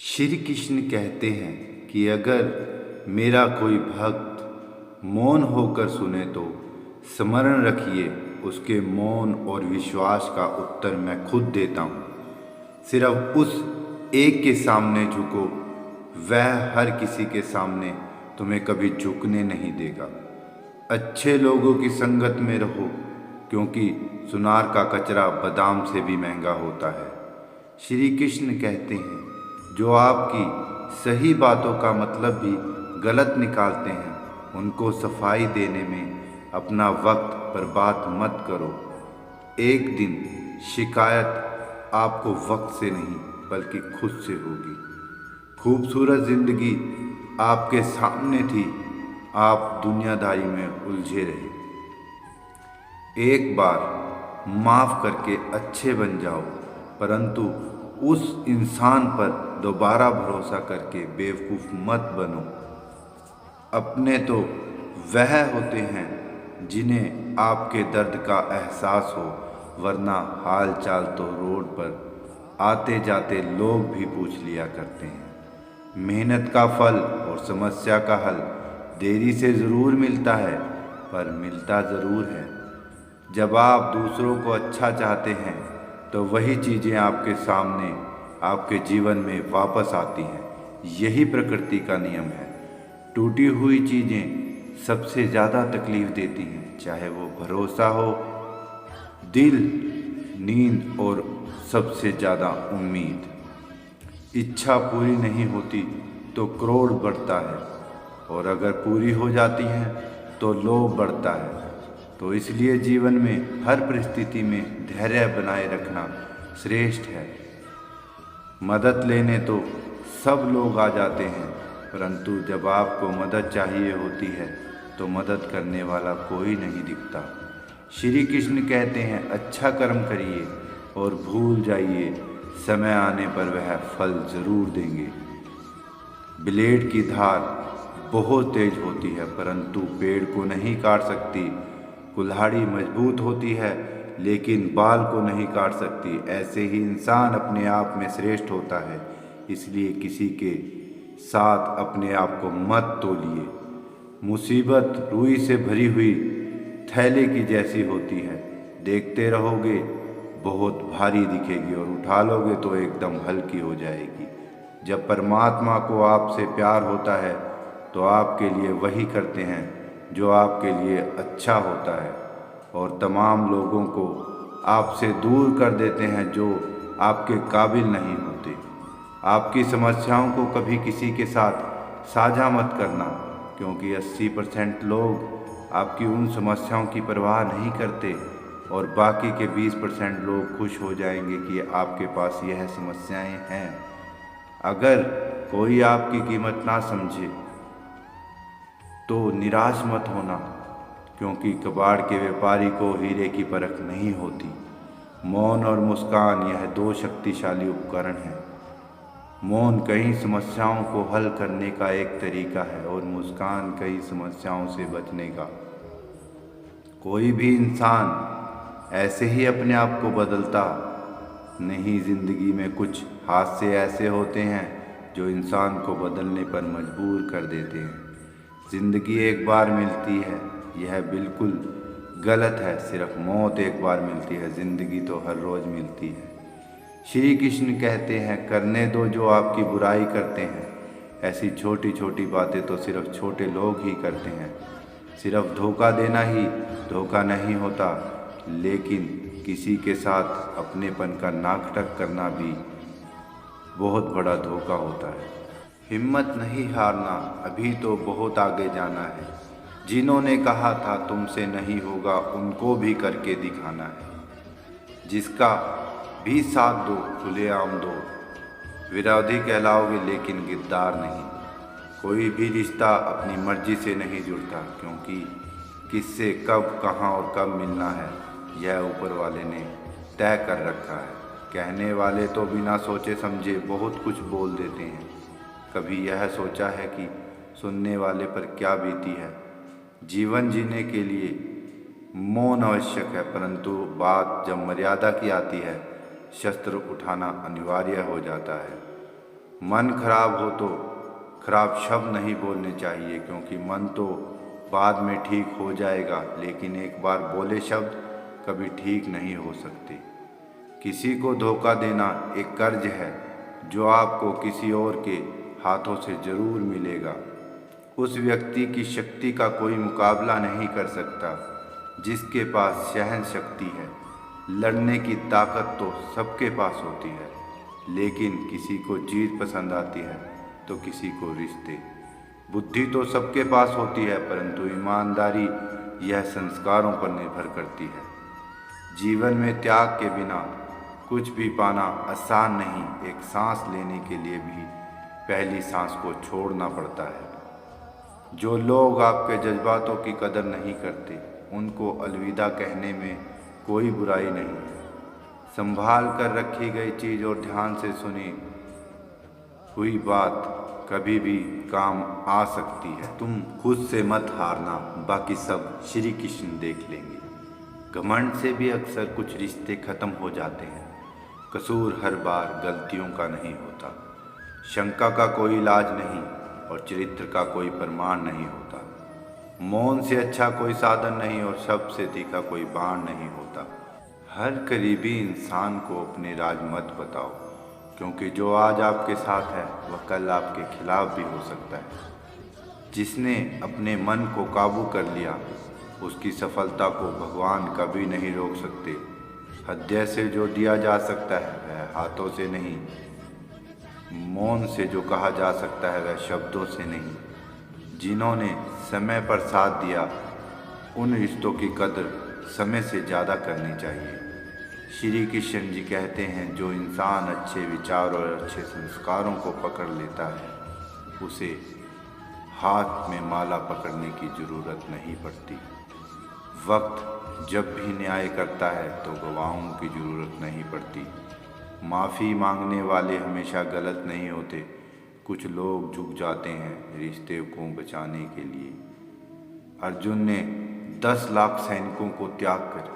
श्री कृष्ण कहते हैं कि अगर मेरा कोई भक्त मौन होकर सुने तो स्मरण रखिए, उसके मौन और विश्वास का उत्तर मैं खुद देता हूँ। सिर्फ उस एक के सामने झुको, वह हर किसी के सामने तुम्हें कभी झुकने नहीं देगा। अच्छे लोगों की संगत में रहो, क्योंकि सुनार का कचरा बादाम से भी महंगा होता है। श्री कृष्ण कहते हैं, जो आपकी सही बातों का मतलब भी गलत निकालते हैं, उनको सफाई देने में अपना वक्त बर्बाद मत करो। एक दिन शिकायत आपको वक्त से नहीं बल्कि खुद से होगी। खूबसूरत जिंदगी आपके सामने थी, आप दुनियादारी में उलझे रहे। एक बार माफ़ करके अच्छे बन जाओ, परंतु उस इंसान पर दोबारा भरोसा करके बेवकूफ़ मत बनो। अपने तो वह होते हैं जिन्हें आपके दर्द का एहसास हो, वरना हाल चाल तो रोड पर आते जाते लोग भी पूछ लिया करते हैं। मेहनत का फल और समस्या का हल देरी से ज़रूर मिलता है, पर मिलता ज़रूर है। जब आप दूसरों को अच्छा चाहते हैं तो वही चीज़ें आपके सामने, आपके जीवन में वापस आती हैं। यही प्रकृति का नियम है। टूटी हुई चीज़ें सबसे ज़्यादा तकलीफ़ देती हैं, चाहे वो भरोसा हो, दिल, नींद और सबसे ज़्यादा उम्मीद। इच्छा पूरी नहीं होती तो क्रोध बढ़ता है, और अगर पूरी हो जाती है तो लोभ बढ़ता है। तो इसलिए जीवन में हर परिस्थिति में धैर्य बनाए रखना श्रेष्ठ है। मदद लेने तो सब लोग आ जाते हैं, परंतु जब आपको मदद चाहिए होती है तो मदद करने वाला कोई नहीं दिखता। श्री कृष्ण कहते हैं, अच्छा कर्म करिए और भूल जाइए, समय आने पर वह फल ज़रूर देंगे। ब्लेड की धार बहुत तेज होती है, परंतु पेड़ को नहीं काट सकती। कुल्हाड़ी मजबूत होती है, लेकिन बाल को नहीं काट सकती। ऐसे ही इंसान अपने आप में श्रेष्ठ होता है, इसलिए किसी के साथ अपने आप को मत तोलिए। मुसीबत रुई से भरी हुई थैले की जैसी होती है, देखते रहोगे बहुत भारी दिखेगी और उठा लोगे तो एकदम हल्की हो जाएगी। जब परमात्मा को आपसे प्यार होता है तो आपके लिए वही करते हैं जो आपके लिए अच्छा होता है, और तमाम लोगों को आपसे दूर कर देते हैं जो आपके काबिल नहीं होते। आपकी समस्याओं को कभी किसी के साथ साझा मत करना, क्योंकि 80% लोग आपकी उन समस्याओं की परवाह नहीं करते, और बाकी के 20% लोग खुश हो जाएंगे कि आपके पास यह समस्याएं हैं। अगर कोई आपकी कीमत ना समझे तो निराश मत होना, क्योंकि कबाड़ के व्यापारी को हीरे की परख नहीं होती। मौन और मुस्कान, यह दो शक्तिशाली उपकरण हैं। मौन कई समस्याओं को हल करने का एक तरीका है, और मुस्कान कई समस्याओं से बचने का। कोई भी इंसान ऐसे ही अपने आप को बदलता नहीं। ज़िंदगी में कुछ हादसे ऐसे होते हैं जो इंसान को बदलने पर मजबूर कर देते हैं। ज़िंदगी एक बार मिलती है, यह बिल्कुल गलत है। सिर्फ मौत एक बार मिलती है, ज़िंदगी तो हर रोज़ मिलती है। श्री कृष्ण कहते हैं, करने दो जो आपकी बुराई करते हैं। ऐसी छोटी छोटी बातें तो सिर्फ छोटे लोग ही करते हैं। सिर्फ धोखा देना ही धोखा नहीं होता, लेकिन किसी के साथ अपनेपन का नाटक करना भी बहुत बड़ा धोखा होता है। हिम्मत नहीं हारना, अभी तो बहुत आगे जाना है। जिन्होंने कहा था तुमसे नहीं होगा, उनको भी करके दिखाना है। जिसका भी साथ दो, खुलेआम दो। विरोधी कहलाओगे लेकिन गिरदार नहीं। कोई भी रिश्ता अपनी मर्जी से नहीं जुड़ता, क्योंकि किससे कब, कहाँ और कब मिलना है यह ऊपर वाले ने तय कर रखा है। कहने वाले तो बिना सोचे समझे बहुत कुछ बोल देते हैं। कभी यह सोचा है कि सुनने वाले पर क्या बीती है। जीवन जीने के लिए मौन आवश्यक है, परंतु बात जब मर्यादा की आती है, शस्त्र उठाना अनिवार्य हो जाता है। मन खराब हो तो खराब शब्द नहीं बोलने चाहिए, क्योंकि मन तो बाद में ठीक हो जाएगा, लेकिन एक बार बोले शब्द कभी ठीक नहीं हो सकते। किसी को धोखा देना एक कर्ज है जो आपको किसी और के हाथों से जरूर मिलेगा। उस व्यक्ति की शक्ति का कोई मुकाबला नहीं कर सकता जिसके पास सहन शक्ति है। लड़ने की ताकत तो सबके पास होती है, लेकिन किसी को जीत पसंद आती है तो किसी को रिश्ते। बुद्धि तो सबके पास होती है, परंतु ईमानदारी यह संस्कारों पर निर्भर करती है। जीवन में त्याग के बिना कुछ भी पाना आसान नहीं। एक सांस लेने के लिए भी पहली सांस को छोड़ना पड़ता है। जो लोग आपके जज्बातों की कदर नहीं करते, उनको अलविदा कहने में कोई बुराई नहीं है। संभाल कर रखी गई चीज़ और ध्यान से सुनी हुई बात कभी भी काम आ सकती है। तुम खुद से मत हारना, बाकी सब श्री कृष्ण देख लेंगे। घमंड से भी अक्सर कुछ रिश्ते खत्म हो जाते हैं। कसूर हर बार गलतियों का नहीं होता। शंका का कोई इलाज नहीं और चरित्र का कोई प्रमाण नहीं होता। मौन से अच्छा कोई साधन नहीं और शब्द से तीखा कोई बाण नहीं होता। हर करीबी इंसान को अपने राज मत बताओ, क्योंकि जो आज आपके साथ है वह कल आपके खिलाफ भी हो सकता है। जिसने अपने मन को काबू कर लिया, उसकी सफलता को भगवान कभी नहीं रोक सकते। हृदय से जो दिया जा सकता है वह हाथों से नहीं, मौन से जो कहा जा सकता है वह शब्दों से नहीं। जिन्होंने समय पर साथ दिया, उन रिश्तों की कदर समय से ज़्यादा करनी चाहिए। श्री कृष्ण जी कहते हैं, जो इंसान अच्छे विचार और अच्छे संस्कारों को पकड़ लेता है, उसे हाथ में माला पकड़ने की ज़रूरत नहीं पड़ती। वक्त जब भी न्याय करता है तो गवाहों की ज़रूरत नहीं पड़ती। माफ़ी मांगने वाले हमेशा गलत नहीं होते। कुछ लोग झुक जाते हैं रिश्ते को बचाने के लिए। अर्जुन ने 10 लाख सैनिकों को त्याग कर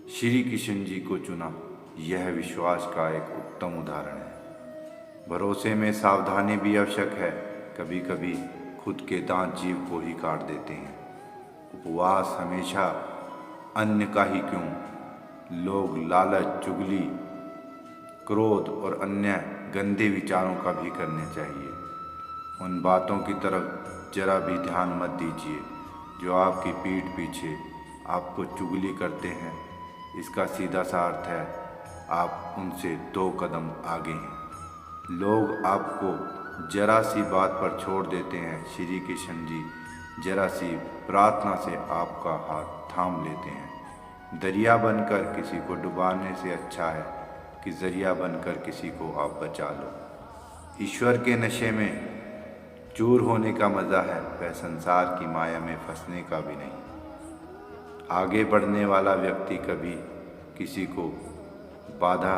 श्री कृष्ण जी को चुना। यह विश्वास का एक उत्तम उदाहरण है। भरोसे में सावधानी भी आवश्यक है। कभी कभी खुद के दांत जीभ को ही काट देते हैं। उपवास हमेशा अन्य का ही क्यों, लोग लालच, चुगली, क्रोध और अन्य गंदे विचारों का भी करने चाहिए। उन बातों की तरफ जरा भी ध्यान मत दीजिए जो आपकी पीठ पीछे आपको चुगली करते हैं। इसका सीधा सा अर्थ है आप उनसे 2 कदम आगे हैं। लोग आपको जरा सी बात पर छोड़ देते हैं। श्री कृष्ण जी जरा सी प्रार्थना से आपका हाथ थाम लेते हैं। दरिया बनकर किसी को डुबाने से अच्छा है कि जरिया बनकर किसी को आप बचा लो। ईश्वर के नशे में चूर होने का मज़ा है, वह संसार की माया में फंसने का भी नहीं। आगे बढ़ने वाला व्यक्ति कभी किसी को बाधा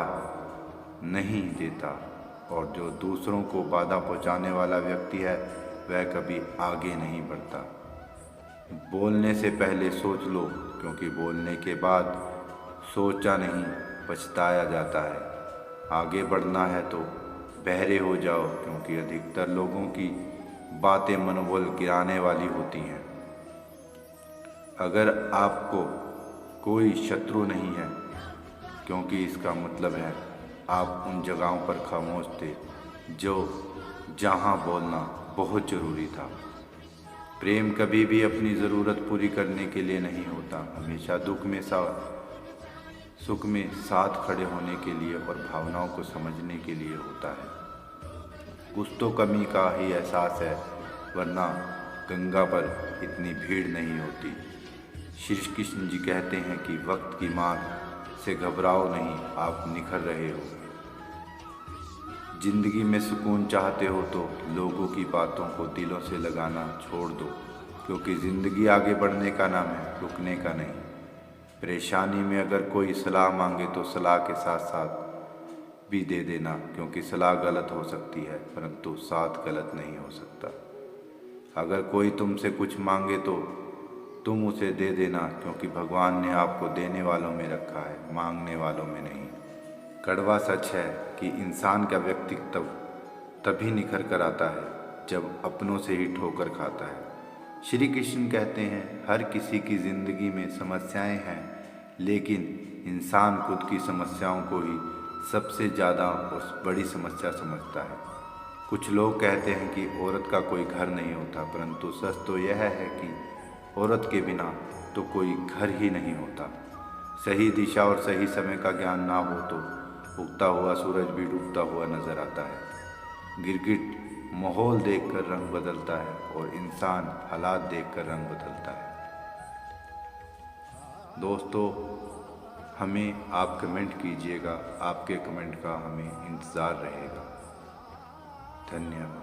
नहीं देता, और जो दूसरों को बाधा पहुंचाने वाला व्यक्ति है वह कभी आगे नहीं बढ़ता। बोलने से पहले सोच लो, क्योंकि बोलने के बाद सोचा नहीं पछताया जाता है। आगे बढ़ना है तो बहरे हो जाओ, क्योंकि अधिकतर लोगों की बातें मनोबल गिराने वाली होती हैं। अगर आपको कोई शत्रु नहीं है, क्योंकि इसका मतलब है आप उन जगहों पर खामोश थे जहाँ बोलना बहुत ज़रूरी था। प्रेम कभी भी अपनी ज़रूरत पूरी करने के लिए नहीं होता, हमेशा सुख में साथ खड़े होने के लिए और भावनाओं को समझने के लिए होता है। कुछ तो कमी का ही एहसास है, वरना गंगा पर इतनी भीड़ नहीं होती। श्री कृष्ण जी कहते हैं कि वक्त की मार से घबराओ नहीं, आप निखर रहे हो। जिंदगी में सुकून चाहते हो तो लोगों की बातों को दिलों से लगाना छोड़ दो, क्योंकि ज़िंदगी आगे बढ़ने का नाम है, रुकने का नहीं। परेशानी में अगर कोई सलाह मांगे तो सलाह के साथ साथ भी दे देना, क्योंकि सलाह गलत हो सकती है परंतु साथ गलत नहीं हो सकता। अगर कोई तुमसे कुछ मांगे तो तुम उसे दे देना, क्योंकि भगवान ने आपको देने वालों में रखा है, मांगने वालों में नहीं। कड़वा सच है कि इंसान का व्यक्तित्व तभी निखर कर आता है जब अपनों से ही ठोकर खाता है। श्री कृष्ण कहते हैं हर किसी की ज़िंदगी में समस्याएं हैं, लेकिन इंसान खुद की समस्याओं को ही सबसे ज़्यादा और बड़ी समस्या समझता है। कुछ लोग कहते हैं कि औरत का कोई घर नहीं होता, परंतु सच तो यह है कि औरत के बिना तो कोई घर ही नहीं होता। सही दिशा और सही समय का ज्ञान ना हो तो उगता हुआ सूरज भी डूबता हुआ नजर आता है। गिरगिट माहौल देखकर रंग बदलता है और इंसान हालात देखकर रंग बदलता है। दोस्तों, हमें आप कमेंट कीजिएगा, आपके कमेंट का हमें इंतज़ार रहेगा। धन्यवाद।